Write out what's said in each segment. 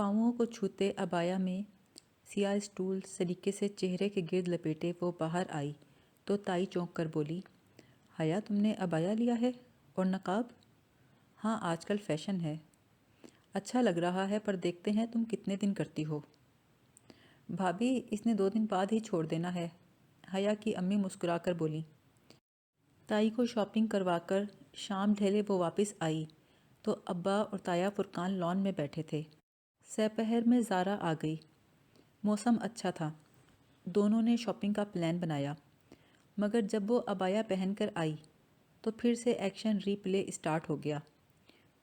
پاؤں کو چھوتے عبایا میں سیاہ اسٹول سلیقے سے چہرے کے گرد لپیٹے وہ باہر آئی تو تائی چونک کر بولی، حیا تم نے عبایا لیا ہے اور نقاب؟ ہاں آج کل فیشن ہے۔ اچھا لگ رہا ہے پر دیکھتے ہیں تم کتنے دن کرتی ہو۔ بھابھی اس نے 2 دن بعد ہی چھوڑ دینا ہے، حیا کی امی مسکرا کر بولی۔ تائی کو شاپنگ کروا کر شام ڈھلے وہ واپس آئی تو ابا اور تایا فرقان لان میں بیٹھے تھے۔ سپہر میں زارا آ گئی۔ موسم اچھا تھا، دونوں نے شاپنگ کا پلان بنایا، مگر جب وہ عبایا پہن کر آئی تو پھر سے ایکشن ری پلے اسٹارٹ ہو گیا۔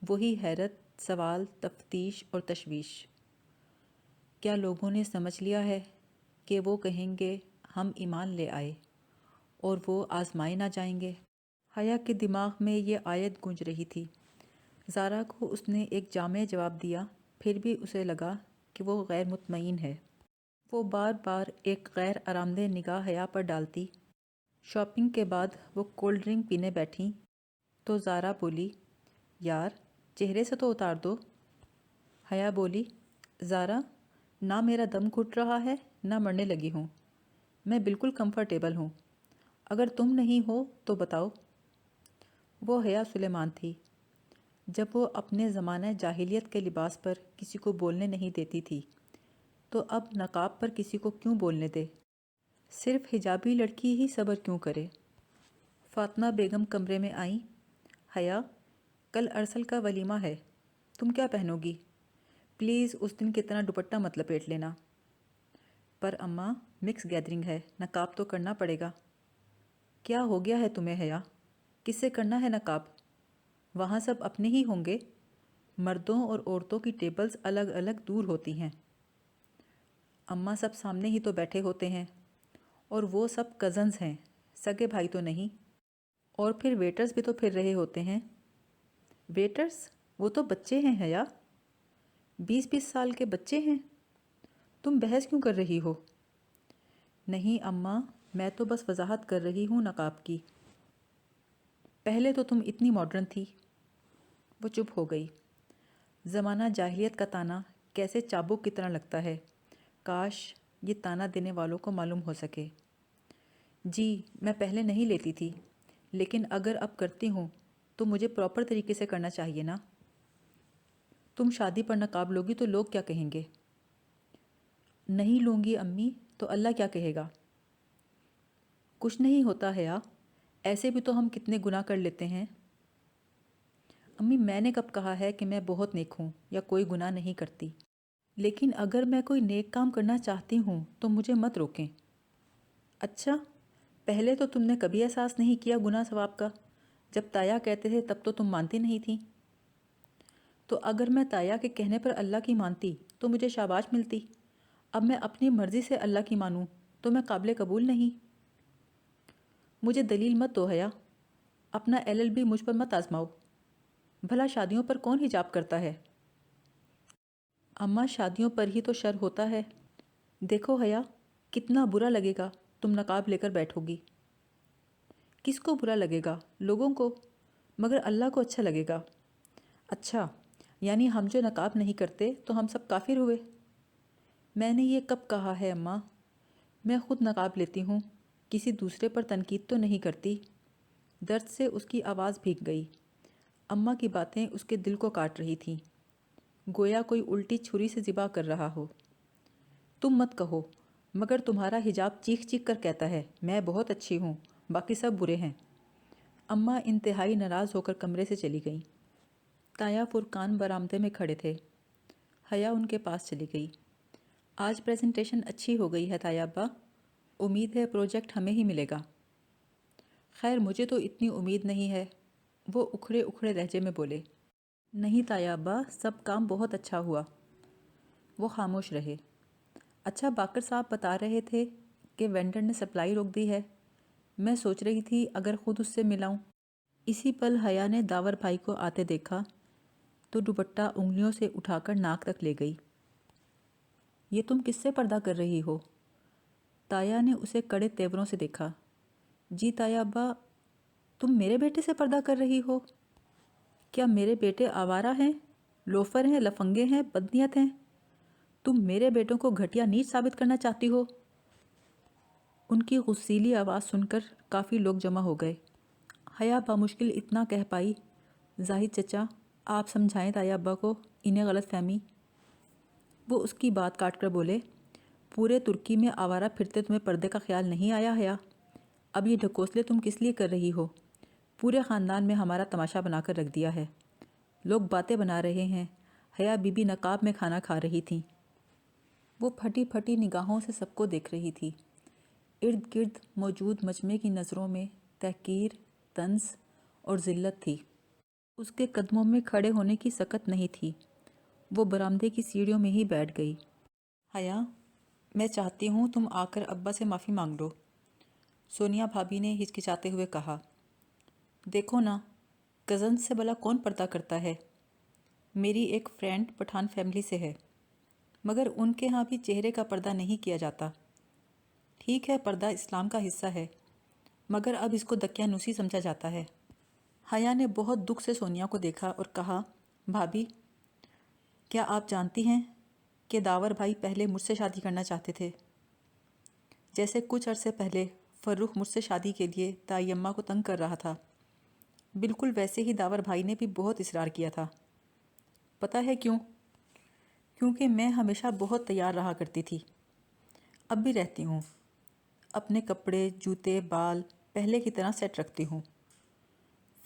وہی حیرت، سوال، تفتیش اور تشویش۔ کیا لوگوں نے سمجھ لیا ہے کہ وہ کہیں گے ہم ایمان لے آئے اور وہ آزمائے نہ جائیں گے؟ حیا کے دماغ میں یہ آیت گونج رہی تھی۔ زارا کو اس نے ایک جامع جواب دیا، پھر بھی اسے لگا کہ وہ غیر مطمئن ہے۔ وہ بار بار ایک غیر آرامدہ نگاہ حیا پر ڈالتی۔ شاپنگ کے بعد وہ کولڈ ڈرنک پینے بیٹھیں تو زارا بولی، یار چہرے سے تو اتار دو۔ حیا بولی، زارا نہ میرا دم گھٹ رہا ہے نہ مرنے لگی ہوں، میں بالکل کمفرٹیبل ہوں، اگر تم نہیں ہو تو بتاؤ۔ وہ حیا سلیمان تھی۔ جب وہ اپنے زمانہ جاہلیت کے لباس پر کسی کو بولنے نہیں دیتی تھی تو اب نقاب پر کسی کو کیوں بولنے دے؟ صرف حجابی لڑکی ہی صبر کیوں کرے؟ فاطمہ بیگم کمرے میں آئیں۔ حیا کل ارسل کا ولیمہ ہے، تم کیا پہنو گی؟ پلیز اس دن کی طرح دوپٹہ مت لپیٹ لینا۔ پر اماں مکس گیدرنگ ہے، نقاب تو کرنا پڑے گا۔ کیا ہو گیا ہے تمہیں حیا؟ کس سے کرنا ہے نقاب؟ وہاں سب اپنے ہی ہوں گے، مردوں اور عورتوں کی ٹیبلز الگ الگ دور ہوتی ہیں۔ اماں سب سامنے ہی تو بیٹھے ہوتے ہیں، اور وہ سب کزنز ہیں، سگے بھائی تو نہیں۔ اور پھر ویٹرز بھی تو پھر رہے ہوتے ہیں۔ ویٹرز؟ وہ تو بچے ہیں حیا، 20 سال کے بچے ہیں، تم بحث کیوں کر رہی ہو؟ نہیں اماں، میں تو بس وضاحت کر رہی ہوں نقاب کی۔ پہلے تو تم اتنی ماڈرن تھی۔ وہ چپ ہو گئی۔ زمانہ جاہلیت کا تانا کیسے چابک کی طرح لگتا ہے، کاش یہ تانا دینے والوں کو معلوم ہو سکے۔ جی میں پہلے نہیں لیتی تھی، لیکن اگر اب کرتی ہوں تو مجھے پراپر طریقے سے کرنا چاہیے نا۔ تم شادی پر نقاب لوگی تو لوگ کیا کہیں گے؟ نہیں لوں گی امی تو اللہ کیا کہے گا؟ کچھ نہیں ہوتا حیا، ایسے بھی تو ہم کتنے گناہ کر لیتے ہیں۔ امی میں نے کب کہا ہے کہ میں بہت نیک ہوں یا کوئی گناہ نہیں کرتی؟ لیکن اگر میں کوئی نیک کام کرنا چاہتی ہوں تو مجھے مت روکیں۔ اچھا، پہلے تو تم نے کبھی احساس نہیں کیا گناہ ثواب کا، جب تایا کہتے تھے تب تو تم مانتی نہیں تھیں۔ تو اگر میں تایا کے کہنے پر اللہ کی مانتی تو مجھے شاباش ملتی، اب میں اپنی مرضی سے اللہ کی مانوں تو میں قابل قبول نہیں۔ مجھے دلیل مت دو حیا، اپنا LLB مجھ پر مت آزماؤ۔ بھلا شادیوں پر کون حجاب کرتا ہے؟ اماں شادیوں پر ہی تو شر ہوتا ہے۔ دیکھو حیا، کتنا برا لگے گا تم نقاب لے کر بیٹھو گی۔ کس کو برا لگے گا؟ لوگوں کو، مگر اللہ کو اچھا لگے گا۔ اچھا، یعنی ہم جو نقاب نہیں کرتے تو ہم سب کافر ہوئے؟ میں نے یہ کب کہا ہے اماں؟ میں خود نقاب لیتی ہوں، کسی دوسرے پر تنقید تو نہیں کرتی۔ درد سے اس کی آواز بھیگ گئی۔ اماں کی باتیں اس کے دل کو کاٹ رہی تھیں، گویا کوئی الٹی چھری سے ذبح کر رہا ہو۔ تم مت کہو، مگر تمہارا حجاب چیخ چیخ کر کہتا ہے میں بہت اچھی ہوں، باقی سب برے ہیں۔ اماں انتہائی ناراض ہو کر کمرے سے چلی گئیں۔ تایا فرقان برآمدے میں کھڑے تھے۔ حیا ان کے پاس چلی گئی۔ آج پریزنٹیشن اچھی ہو گئی ہے تایا ابا، امید ہے پروجیکٹ ہمیں ہی ملے گا۔ خیر مجھے تو اتنی امید نہیں ہے، وہ اکھڑے اکھڑے لہجے میں بولے۔ نہیں تایا ابا، سب کام بہت اچھا ہوا۔ وہ خاموش رہے۔ اچھا باقر صاحب بتا رہے تھے کہ وینڈر نے سپلائی روک دی ہے، میں سوچ رہی تھی اگر خود اس سے ملاؤں۔ اسی پل حیا نے داور بھائی کو آتے دیکھا تو دوپٹہ انگلیوں سے اٹھا کر ناک تک لے گئی۔ یہ تم کس سے پردہ کر رہی ہو؟ تایا نے اسے کڑے تیوروں سے دیکھا۔ جی تایا ابا، تم میرے بیٹے سے پردہ کر رہی ہو؟ کیا میرے بیٹے آوارہ ہیں، لوفر ہیں، لفنگے ہیں، بدنیت ہیں؟ تم میرے بیٹوں کو گھٹیا نیچ ثابت کرنا چاہتی ہو؟ ان کی غصیلی آواز سن کر کافی لوگ جمع ہو گئے۔ حیا بامشکل اتنا کہہ پائی، زاہد چچا آپ سمجھائیں تائی ابا کو، انہیں غلط فہمی۔ وہ اس کی بات کاٹ کر بولے، پورے ترکی میں آوارہ پھرتے تمہیں پردے کا خیال نہیں آیا حیا؟ اب یہ ڈھکوسلے تم کس لیے کر رہی ہو؟ پورے خاندان میں ہمارا تماشا بنا کر رکھ دیا ہے۔ لوگ باتیں بنا رہے ہیں۔ حیا بی بی نقاب میں کھانا کھا رہی تھیں۔ وہ پھٹی پھٹی نگاہوں سے سب کو دیکھ رہی تھی۔ ارد گرد موجود مجمع کی نظروں میں تحقیر، طنز اور ذلت تھی۔ اس کے قدموں میں کھڑے ہونے کی سکت نہیں تھی۔ وہ برآمدے کی سیڑھیوں میں ہی بیٹھ گئی۔ حیا، میں چاہتی ہوں تم آ کر ابا سے معافی مانگ لو، سونیا بھابھی نے ہچکچاتے ہوئے کہا۔ دیکھو نا، کزنز سے بھلا کون پردہ کرتا ہے؟ میری ایک فرینڈ پٹھان فیملی سے ہے، مگر ان کے ہاں بھی چہرے کا پردہ نہیں کیا جاتا۔ ٹھیک ہے، پردہ اسلام کا حصہ ہے، مگر اب اس کو دقیانوسی سمجھا جاتا ہے۔ حیا نے بہت دکھ سے سونیا کو دیکھا اور کہا، بھابھی، کیا آپ جانتی ہیں کہ داور بھائی پہلے مجھ سے شادی کرنا چاہتے تھے؟ جیسے کچھ عرصے پہلے فرخ مجھ سے شادی کے لیے تائی اماں کو تنگ کر رہا تھا، بالکل ویسے ہی داور بھائی نے بھی بہت اصرار کیا تھا۔ پتہ ہے کیوں؟ کیونکہ میں ہمیشہ بہت تیار رہا کرتی تھی، اب بھی رہتی ہوں۔ اپنے کپڑے، جوتے، بال پہلے کی طرح سیٹ رکھتی ہوں۔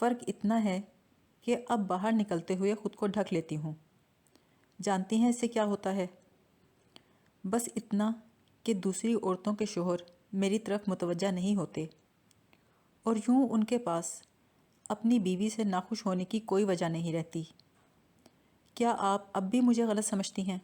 فرق اتنا ہے کہ اب باہر نکلتے ہوئے خود کو ڈھک لیتی ہوں۔ جانتی ہیں اس سے کیا ہوتا ہے؟ بس اتنا کہ دوسری عورتوں کے شوہر میری طرف متوجہ نہیں ہوتے، اور یوں ان کے پاس اپنی بیوی سے ناخوش ہونے کی کوئی وجہ نہیں رہتی۔ کیا آپ اب بھی مجھے غلط سمجھتی ہیں؟